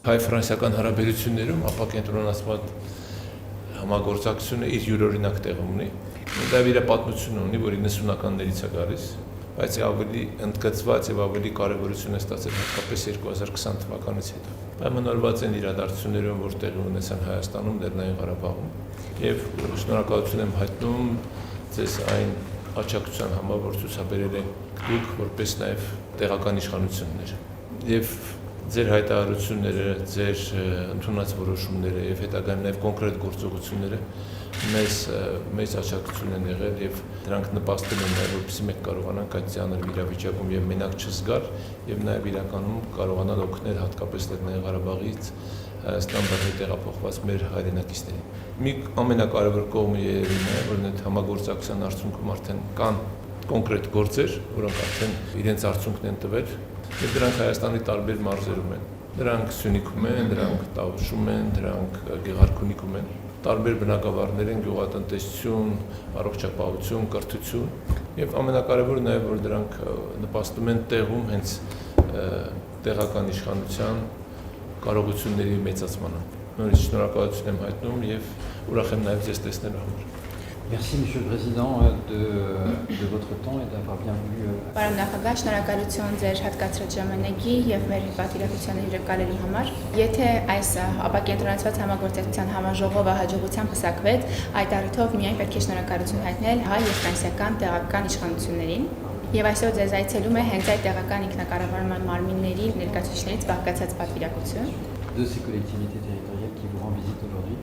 Հայ-ֆրանսիական հարաբերություններում ապակենտրոնացված համագործակցությունը իր յուրօրինակ տեղում ունի։ Դա իր պատմությունը ունի, որ 90-ականներից է գալիս, բայց ավելի ընդգծված եւ ավելի կարեւորություն է ստացել հատկապես 2020 թվականից հետո։ Պայմանավորված են իրադարձություններով, որ տեղի ունեցան Հայաստանում, Լեռնային Ղարաբաղում, եւ շնորհակալություն եմ հայտնում ձեզ այն աջակցության համար, որ ցուցաբերել եք դուք որպես նաեւ տեղական իշխանություններ։ Եվ ձեր հայտարարությունները, ձեր ընդունած որոշումները եւ հետագա նաեւ կոնկրետ գործողությունները մեծ աջակցություն են եղել եւ դրանք նպաստել են նաեւ որպեսզի մենք կարողանանք այդ ծանր իրավիճակում եւ մենակ չզգալ եւ նաեւ իրականում կարողանալ օգնել հատկապես Լեռնային Ղարաբաղից Հայաստան բռնի տեղափոխված մեր հայրենակիցներին։ Մի ամենակարևոր կողմը երևին է, որ այդ համագործակցության արդյունքում արդեն կան կոնկրետ գործեր, որոնք արդեն իրենց արդյունքն են տվել եւ դրանք Հայաստանի տարբեր մարզերում են։ Դրանք Սյունիքում են, դրանք Տավուշում են, դրանք Գեղարքունիքում են։ Տարբեր բնակավարներ են, գյուղատնտեսություն, առողջապահություն, կրթություն եւ ամենակարևորը նաեւ որ դրանք նպաստում են տեղում հենց տեղական իշխանության կարողությունների մեծացմանը։ Նորից շնորհակալություն եմ հայտնում եւ ուրախ եմ նաեւ ձեզ տեսնելու համար։ Merci Monsieur le Président de votre temps et d'avoir bien voulu. Պարոն նախագահ, շնորհակալություն ձեր հատկացրած ժամանակի եւ մեր պատվիրակությանը իրականելու համար։ Եթե այս ապակենտրոնացված համագործակցության համաժողովը հաջողությամբ հսակվեց, այդ առիթով միայն պետք է շնորհակալություն հայտնել հայ եւ ֆրանսիական տեղական իշխանություններին։ Եվ այսօր ձեզ այցելում է հենց այդ տեղական ինքնակառավարման մարմինների ներկայացուցիչներից բաղկացած պատվիրակություն։ De ces collectivités territoriales qui vous rend visite aujourd'hui.